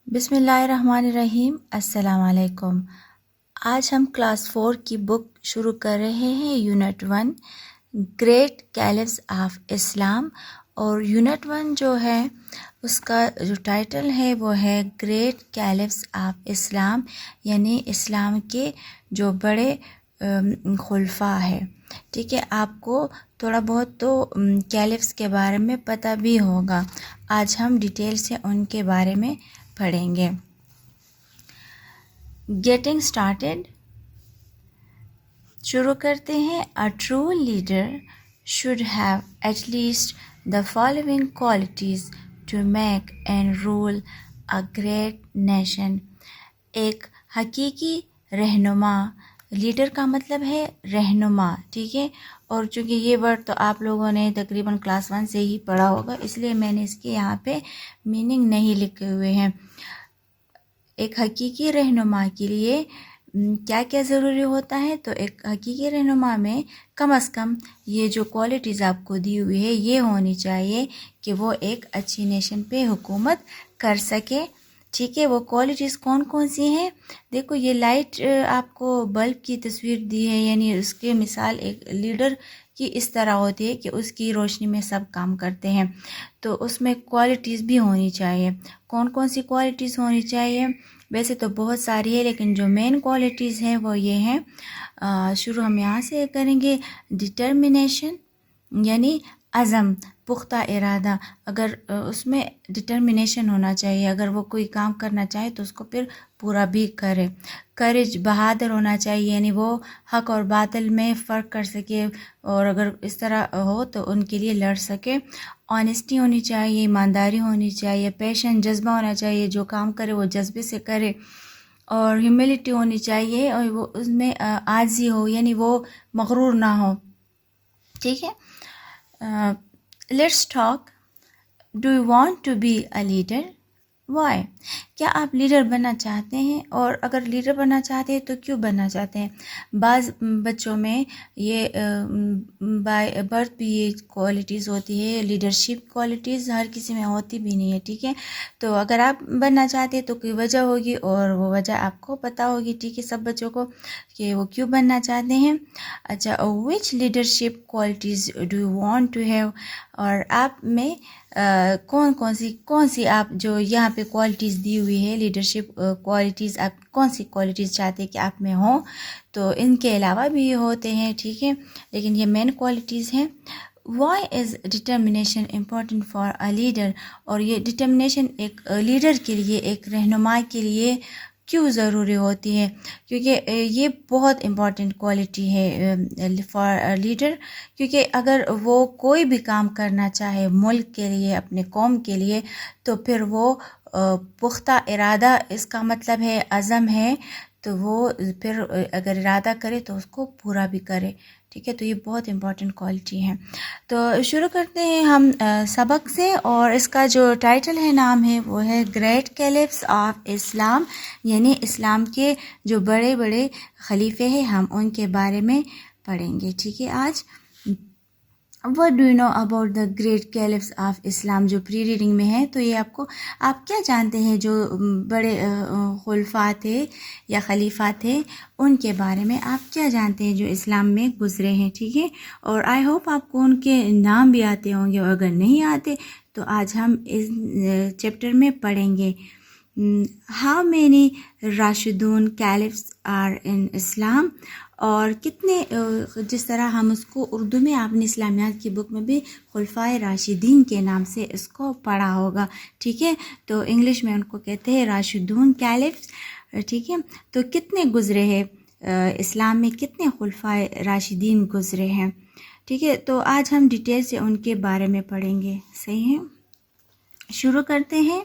بسم اللہ الرحمن الرحیم۔ السلام علیکم۔ آج ہم کلاس 4 کی بک شروع کر رہے ہیں، یونٹ 1 گریٹ کیلفز آف اسلام، اور یونٹ 1 جو ہے اس کا جو ٹائٹل ہے وہ ہے گریٹ کیلفز آف اسلام، یعنی اسلام کے جو بڑے خلفاء ہے۔ ٹھیک ہے، آپ کو تھوڑا بہت تو کیلفز کے بارے میں پتہ بھی ہوگا۔ آج ہم ڈیٹیل سے ان کے بارے میں پڑھیں گے۔ گیٹنگ اسٹارٹیڈ، شروع کرتے ہیں۔ A true leader should have at least the following qualities to make and rule a great nation۔ ایک حقیقی رہنما، لیڈر کا مطلب ہے رہنما، ٹھیک ہے، اور چونکہ یہ ورڈ تو آپ لوگوں نے تقریباً کلاس 1 سے ہی پڑھا ہوگا، اس لیے میں نے اس کے یہاں پہ میننگ نہیں لکھے ہوئے ہیں۔ ایک حقیقی رہنما کے لیے کیا کیا ضروری ہوتا ہے؟ تو ایک حقیقی رہنما میں کم از کم یہ جو کوالٹیز آپ کو دی ہوئی ہے یہ ہونی چاہیے کہ وہ ایک اچھی نیشن پہ حکومت کر سکے۔ ٹھیک ہے، وہ کوالٹیز کون کون سی ہیں؟ دیکھو، یہ لائٹ آپ کو بلب کی تصویر دی ہے، یعنی اس کے مثال ایک لیڈر کی اس طرح ہوتی ہے کہ اس کی روشنی میں سب کام کرتے ہیں، تو اس میں کوالٹیز بھی ہونی چاہیے۔ کون کون سی کوالٹیز ہونی چاہیے؟ ویسے تو بہت ساری ہے، لیکن جو مین کوالٹیز ہیں وہ یہ ہیں۔ شروع ہم یہاں سے کریں گے۔ ڈٹرمنیشن، یعنی عزم، پختہ ارادہ۔ اگر اس میں ڈٹرمنیشن ہونا چاہیے، اگر وہ کوئی کام کرنا چاہے تو اس کو پھر پورا بھی کرے۔ کریج، بہادر ہونا چاہیے، یعنی وہ حق اور باطل میں فرق کر سکے، اور اگر اس طرح ہو تو ان کے لیے لڑ سکے۔ آنیسٹی ہونی چاہیے، ایمانداری ہونی چاہیے۔ پیشن، جذبہ ہونا چاہیے، جو کام کرے وہ جذبے سے کرے۔ اور ہیوملٹی ہونی چاہیے، اور وہ اس میں عاجزی ہو، یعنی وہ مغرور نہ ہو۔ ٹھیک ہے، let's talk. Do you want to be a leader? Why? کیا آپ لیڈر بننا چاہتے ہیں؟ اور اگر لیڈر بننا چاہتے ہیں تو کیوں بننا چاہتے ہیں؟ بعض بچوں میں یہ بائی برتھ بھی یہ کوالٹیز ہوتی ہے، لیڈرشپ کوالٹیز ہر کسی میں ہوتی بھی نہیں ہے، ٹھیک ہے۔ تو اگر آپ بننا چاہتے ہیں تو کوئی وجہ ہوگی، اور وہ وجہ آپ کو پتہ ہوگی، ٹھیک ہے، سب بچوں کو، کہ وہ کیوں بننا چاہتے ہیں۔ اچھا، which leadership qualities do you want to have? اور آپ میں کون سی آپ جو یہاں پہ کوالٹیز دی ہوئی ہے، لیڈرشپ کوالٹیز، آپ کون سی کوالٹیز چاہتے ہیں کہ آپ میں ہوں؟ تو ان کے علاوہ بھی ہوتے ہیں، ٹھیک ہے، لیکن یہ مین کوالٹیز ہیں۔ Why is determination important for a leader? اور یہ ڈٹرمنیشن ایک لیڈر کے لیے، ایک رہنما کے لیے کیوں ضروری ہوتی ہے؟ کیونکہ یہ بہت امپورٹنٹ کوالٹی ہے فار لیڈر، کیونکہ اگر وہ کوئی بھی کام کرنا چاہے ملک کے لیے، اپنے قوم کے لیے، تو پھر وہ پختہ ارادہ، اس کا مطلب ہے عزم ہے، تو وہ پھر اگر ارادہ کرے تو اس کو پورا بھی کرے، ٹھیک ہے۔ تو یہ بہت امپورٹنٹ کوالٹی ہے۔ تو شروع کرتے ہیں ہم سبق سے، اور اس کا جو ٹائٹل ہے، نام ہے، وہ ہے گریٹ کیلفز آف اسلام، یعنی اسلام کے جو بڑے بڑے خلیفے ہیں ہم ان کے بارے میں پڑھیں گے، ٹھیک ہے۔ آج What do you know about the great caliphs of Islam؟ جو پری ریڈنگ میں ہے، تو یہ آپ کیا جانتے ہیں جو بڑے خلفاء تھے یا خلیفہ تھے، ان کے بارے میں آپ کیا جانتے ہیں جو اسلام میں گزرے ہیں، ٹھیک ہے۔ اور آئی ہوپ آپ کو ان کے نام بھی آتے ہوں گے، اور اگر نہیں آتے تو آج ہم اس چیپٹر میں پڑھیں گے۔ How many راشدون کیلفز آر ان اسلام؟ اور کتنے، جس طرح ہم اس کو اردو میں آپ نے اسلامیات کی بک میں بھی خلفائے راشدین کے نام سے اس کو پڑھا ہوگا، ٹھیک ہے، تو انگلش میں ان کو کہتے ہیں راشدون کیلفز، ٹھیک ہے۔ تو کتنے گزرے ہیں اسلام میں، کتنے خلفائے راشدین گزرے ہیں، ٹھیک ہے۔ تو آج ہم ڈیٹیل سے ان کے بارے میں پڑھیں گے، صحیح ہے۔ شروع کرتے ہیں۔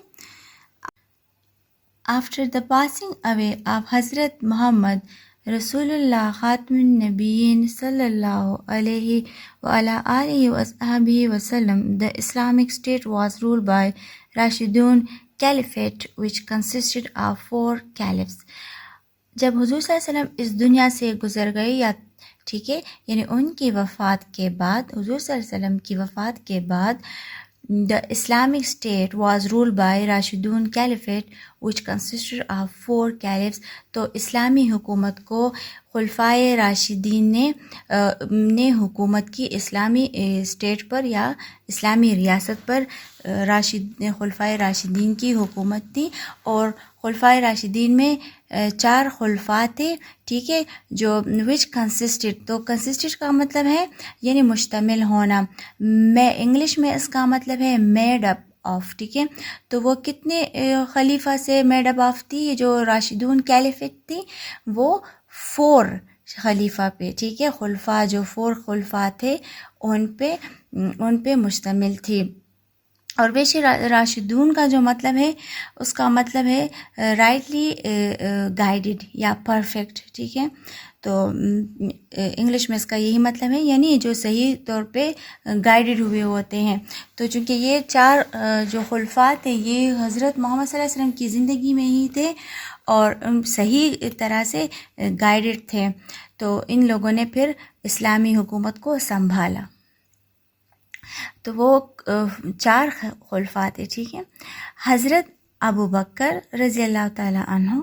After the passing away of Hazrat Muhammad Rasulullah خاتم النبیین صلی اللہ علیہ وعلی آلہ وصحبہ وسلم، the Islamic State was ruled by Rashidun Caliphate which consisted of 4 caliphs۔ جب حضور صلی اللہ علیہ وسلم اس دنیا سے گزر گئے، یا ٹھیک ہے، یعنی ان کی وفات کے بعد، حضور صلی اللہ علیہ وسلم کی وفات کے بعد The Islamic State was ruled by Rashidun Caliphate which consisted of 4 caliphs. تو اسلامی حکومت کو خلفائے راشدین نے حکومت کی اسلامی اسٹیٹ پر یا اسلامی ریاست پر خلفائے راشدین کی حکومت تھی. اور خلفائے راشدین میں 4 خلفاء تھے, ٹھیک ہے, جو وچ کنسسٹڈ, تو کنسسٹڈ کا مطلب ہے یعنی مشتمل ہونا. میں انگلش میں اس کا مطلب ہے میڈ اپ آف, ٹھیک ہے. تو وہ کتنے خلیفہ سے میڈ اپ آف تھی جو راشدون کیلیفیٹ تھی؟ وہ 4 خلیفہ پہ, ٹھیک ہے, خلفاء جو 4 خلفاء تھے ان پہ مشتمل تھی. اور ویسے راشدون کا جو مطلب ہے اس کا مطلب ہے رائٹلی گائیڈڈ یا پرفیکٹ, ٹھیک ہے. تو انگلش میں اس کا یہی مطلب ہے, یعنی جو صحیح طور پہ گائیڈڈ ہوئے ہوتے ہیں. تو چونکہ یہ 4 جو خلفاء تھے یہ حضرت محمد صلی اللہ علیہ وسلم کی زندگی میں ہی تھے اور صحیح طرح سے گائیڈڈ تھے, تو ان لوگوں نے پھر اسلامی حکومت کو سنبھالا. تو وہ 4 خلفاء تھے, ٹھیک ہے. حضرت ابو بکر رضی اللہ تعالیٰ عنہ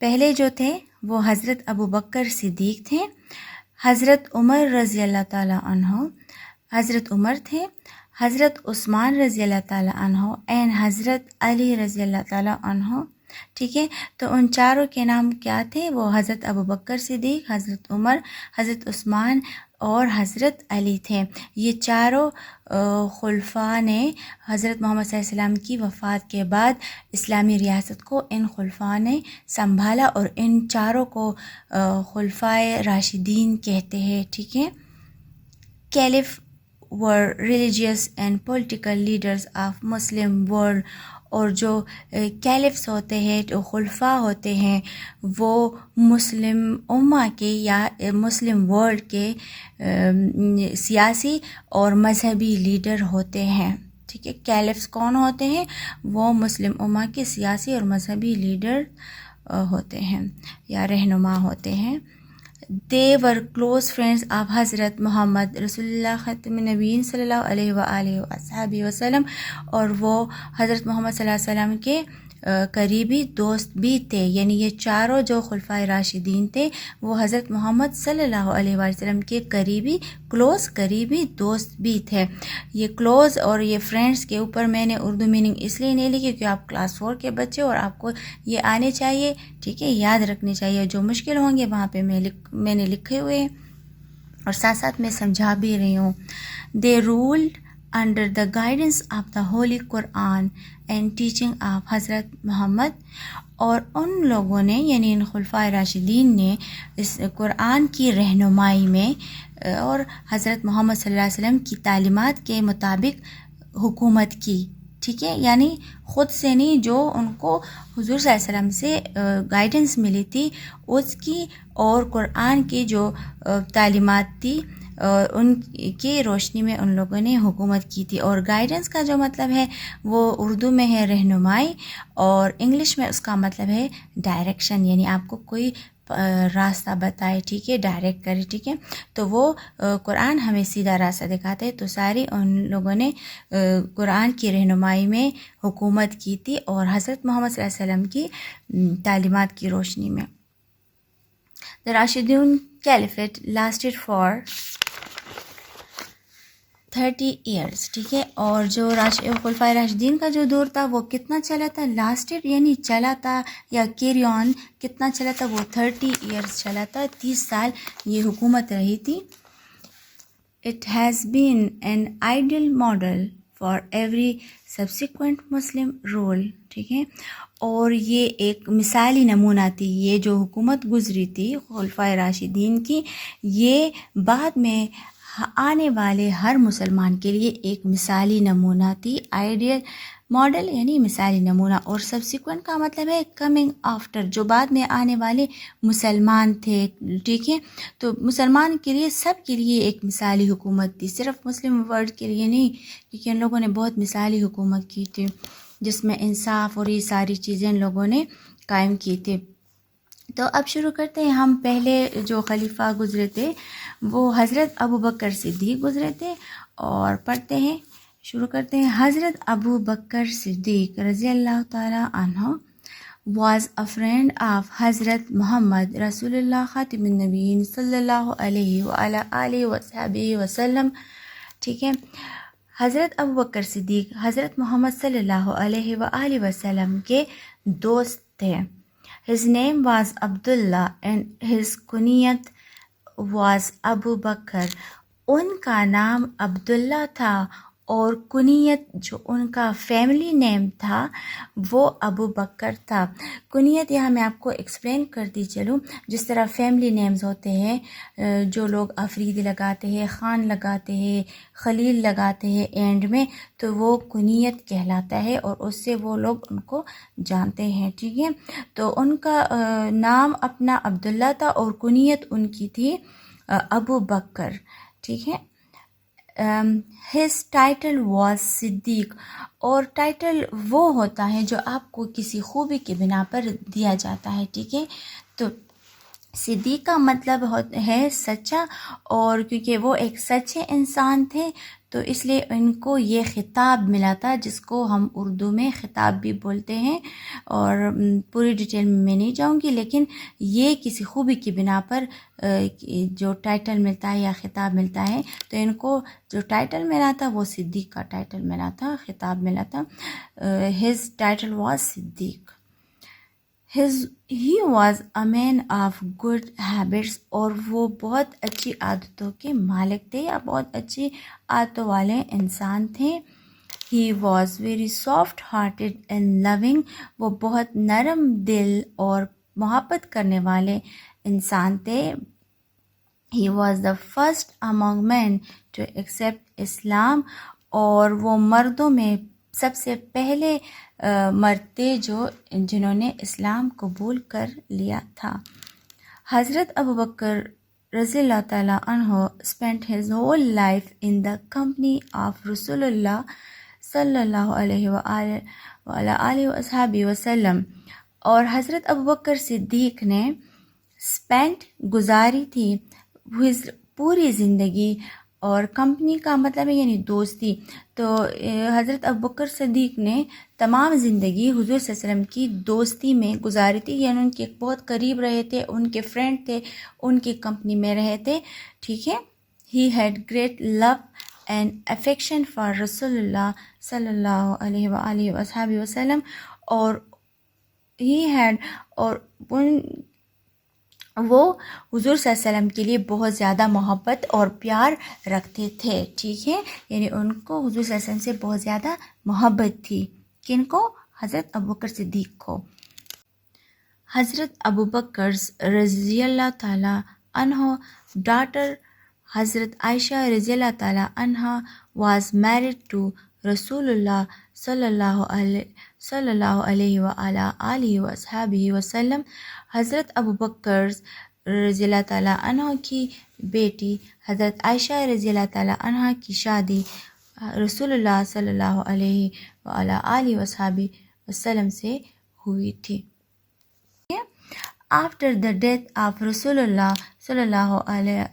پہلے جو تھے وہ حضرت ابو بکر صدیق تھے. حضرت عمر رضی اللہ تعالیٰ عنہ حضرت عمر تھے. حضرت عثمان رضی اللہ تعالیٰ عنہ اینڈ حضرت علی رضی اللہ تعالیٰ عنہ, ٹھیک ہے. تو ان 4 کے نام کیا تھے؟ وہ حضرت ابو بکر صدیق, حضرت عمر, حضرت عثمان اور حضرت علی تھے. یہ 4 خلفاء نے حضرت محمد صلی اللہ علیہ وسلم کی وفات کے بعد اسلامی ریاست کو ان خلفاء نے سنبھالا, اور ان 4 کو خلفائے راشدین کہتے ہیں, ٹھیک ہے. Caliph were religious and political leaders of Muslim world. اور جو کیلفس ہوتے ہیں, جو خلفاء ہوتے ہیں, وہ مسلم امہ کے یا مسلم ورلڈ کے سیاسی اور مذہبی لیڈر ہوتے ہیں, ٹھیک ہے. کیلفس کون ہوتے ہیں؟ وہ مسلم امہ کے سیاسی اور مذہبی لیڈر ہوتے ہیں یا رہنما ہوتے ہیں. They were close friends of حضرت محمد رسول اللہ خاتم النبیین صلی اللہ علیہ وآلہ وصحبہ وسلم, اور وہ حضرت محمد صلی اللہ علیہ وسلم کے قریبی دوست بھی تھے. یعنی یہ 4 جو خلفائے راشدین تھے وہ حضرت محمد صلی اللہ علیہ وسلم کے قریبی دوست بھی تھے. یہ کلوز اور یہ فرینڈس کے اوپر میں نے اردو میننگ اس لیے نہیں لکھی کہ آپ کلاس 4 کے بچے اور آپ کو یہ آنے چاہیے, ٹھیک ہے, یاد رکھنے چاہیے. جو مشکل ہوں گے وہاں پہ میں نے لکھے ہوئے ہیں اور ساتھ ساتھ میں سمجھا بھی رہی ہوں. They ruled under the guidance of the Holy Quran and teaching of حضرت محمد. اور ان لوگوں نے یعنی ان خلفائے راشدین نے اس قرآن کی رہنمائی میں اور حضرت محمد صلی اللہ علیہ وسلم کی تعلیمات کے مطابق حکومت کی, ٹھیک ہے. یعنی خود سے نہیں, جو ان کو حضور صلی اللہ علیہ وسلم سے گائیڈنس ملی تھی اس کی اور قرآن کی جو تعلیمات تھی ان کی روشنی میں ان لوگوں نے حکومت کی تھی. اور گائیڈنس کا جو مطلب ہے وہ اردو میں ہے رہنمائی, اور انگلش میں اس کا مطلب ہے ڈائریکشن, یعنی آپ کو کوئی راستہ بتائے, ٹھیک ہے, ڈائریکٹ کرے, ٹھیک ہے. تو وہ قرآن ہمیں سیدھا راستہ دکھاتے ہیں. تو ساری ان لوگوں نے قرآن کی رہنمائی میں حکومت کی تھی اور حضرت محمد صلی اللہ علیہ وسلم کی تعلیمات کی روشنی میں. The Rashidun Caliphate lasted for 30 years, ٹھیک ہے. اور جو خلفائے راشدین کا جو دور تھا وہ کتنا چلا تھا؟ لاسٹڈ یعنی چلا تھا, یا کیری آن کتنا چلا تھا؟ وہ 30 years چلا تھا, 30 سال یہ حکومت رہی تھی. It has been an ideal model for every subsequent Muslim rule, ٹھیک ہے. اور یہ ایک مثالی نمونہ تھی, یہ جو حکومت گزری تھی خلفائے راشدین کی, یہ بعد میں آنے والے ہر مسلمان کے لیے ایک مثالی نمونہ تھی. آئیڈیل ماڈل یعنی مثالی نمونہ, اور سبسیکوینٹ کا مطلب ہے کمنگ آفٹر, جو بعد میں آنے والے مسلمان تھے, ٹھیک ہے. تو مسلمان کے لیے سب کے لیے ایک مثالی حکومت تھی, صرف مسلم ورلڈ کے لیے نہیں, کیونکہ ان لوگوں نے بہت مثالی حکومت کی تھی جس میں انصاف اور یہ ساری چیزیں ان لوگوں نے قائم کی تھی. تو اب شروع کرتے ہیں. ہم پہلے جو خلیفہ گزرے تھے وہ حضرت ابو بکر صدیق گزرے تھے, اور پڑھتے ہیں شروع کرتے ہیں. حضرت ابو بکر صدیق رضی اللہ تعالیٰ عنہ was a friend of حضرت محمد رسول اللہ خاتم النبیین صلی اللہ علیہ وآلہ آلہ وصحبہ وسلم. ٹھیک ہے. حضرت ابو بکر صدیق حضرت محمد صلی اللہ علیہ وآلہ وسلم کے دوست تھے. His name was Abdullah and his کنیت was ابو بکر. ان کا نام عبداللہ تھا اور کنیت جو ان کا فیملی نیم تھا وہ ابو بکر تھا. کنیت یہاں میں آپ کو ایکسپلین کرتی چلوں. جس طرح فیملی نیمز ہوتے ہیں جو لوگ افریدی لگاتے ہیں، خان لگاتے ہیں، خلیل لگاتے ہیں اینڈ میں، تو وہ کنیت کہلاتا ہے اور اس سے وہ لوگ ان کو جانتے ہیں. ٹھیک ہے. تو ان کا نام اپنا عبداللہ تھا اور کنیت ان کی تھی ابو بکر. ٹھیک ہے. his title was صدیق. اور ٹائٹل وہ ہوتا ہے جو آپ کو کسی خوبی کی بنا پر دیا جاتا ہے. ٹھیک ہے. تو صدیق کا مطلب ہے سچا، اور کیونکہ وہ ایک سچے انسان تھے تو اس لیے ان کو یہ خطاب ملا تھا جس کو ہم اردو میں خطاب بھی بولتے ہیں. اور پوری ڈیٹیل میں نہیں جاؤں گی، لیکن یہ کسی خوبی کی بنا پر جو ٹائٹل ملتا ہے یا خطاب ملتا ہے، تو ان کو جو ٹائٹل ملا تھا وہ صدیق کا ٹائٹل ملا تھا، خطاب ملا تھا. his title was Siddiq. He was a man of good habits. اور وہ بہت اچھی عادتوں کے مالک تھے یا بہت اچھی عادتوں والے انسان تھے. He was very soft hearted and loving. وہ بہت نرم دل اور محبت کرنے والے انسان تھے. He was the first among men to accept Islam. اور وہ مردوں میں سب سے پہلے مرد تھے جنہوں نے اسلام قبول کر لیا تھا. حضرت ابو بکر رضی اللہ تعالیٰ عنہ spent his whole life in the company of رسول اللہ صلی اللہ علیہ وآلہ وصحبہ وسلم. اور حضرت ابو بکر صدیق نے spent گزاری تھی پوری زندگی، اور کمپنی کا مطلب ہے یعنی دوستی. تو حضرت ابوبکر صدیق نے تمام زندگی حضور صلی اللہ علیہ وسلم کی دوستی میں گزاری تھی، یعنی ان کے بہت قریب رہے تھے، ان کے فرینڈ تھے، ان کی کمپنی میں رہے تھے. ٹھیک ہے. He had great love and affection for رسول اللہ صلی اللہ علیہ وآلہ وصحبہ وسلم. اور وہ حضور صلی اللہ علیہ وسلم کے لیے بہت زیادہ محبت اور پیار رکھتے تھے. ٹھیک ہے. یعنی ان کو حضور صلی اللہ علیہ وسلم سے بہت زیادہ محبت تھی. کن کو؟ حضرت ابوبکر صدیق کو. حضرت ابوبکر رضی اللہ تعالیٰ عنہ ڈاٹر حضرت عائشہ رضی اللہ تعالیٰ عنہ was married to رسول اللہ صلی اللہ علیہ وآلہ آلہ وصحبہ وسلم. حضرت ابوبکر رضی اللہ تعالیٰ عنہ کی بیٹی حضرت عائشہ رضی اللہ تعالیٰ عنہ کی شادی رسول اللہ صلی اللہ علیہ وآلہ آلہ وصحبہ وسلم سے ہوئی تھی. After the death of رسول اللہ صلی اللہ علیہ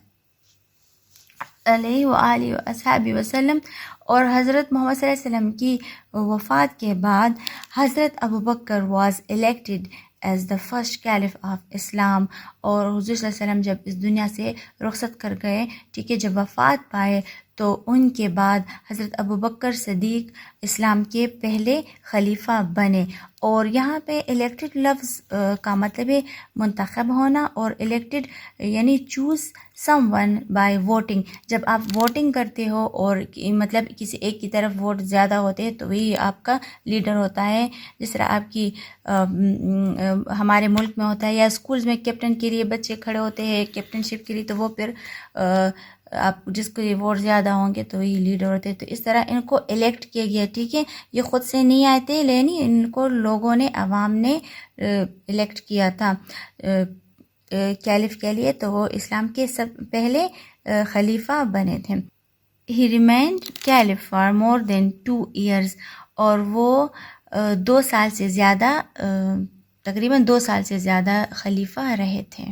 وآلہ وصحبہ وسلم، اور حضرت محمد صلی اللہ علیہ وسلم کی وفات کے بعد حضرت Abubakar was elected as the first caliph of Islam. اور حضور صلی اللہ علیہ وسلم جب اس دنیا سے رخصت کر گئے، ٹھیک ہے، جب وفات پائے، تو ان کے بعد حضرت ابوبکر صدیق اسلام کے پہلے خلیفہ بنے. اور یہاں پہ الیکٹڈ لفظ کا مطلب ہے منتخب ہونا، اور الیکٹڈ یعنی choose some one by voting. جب آپ ووٹنگ کرتے ہو اور مطلب کسی ایک کی طرف ووٹ زیادہ ہوتے ہیں تو وہی آپ کا لیڈر ہوتا ہے. جس طرح آپ کی ہمارے ملک میں ہوتا ہے، یا اسکولز میں کیپٹن کے لیے بچے کھڑے ہوتے ہیں کیپٹن شپ کے لیے، تو وہ پھر آپ جس کو ووٹ زیادہ ہوں گے تو وہی لیڈر ہوتے ہیں. تو اس طرح ان کو الیکٹ کیا گیا. ٹھیک ہے. یہ خود سے نہیں آئے تھے، لیکن ان کو لوگوں نے، عوام نے الیکٹ کیا تھا کیلف کے لیے، تو وہ اسلام کے سب پہلے خلیفہ بنے تھے. He remained caliph for more than 2 years. اور وہ 2 سال سے زیادہ، تقریباً 2 سال سے زیادہ خلیفہ رہے تھے.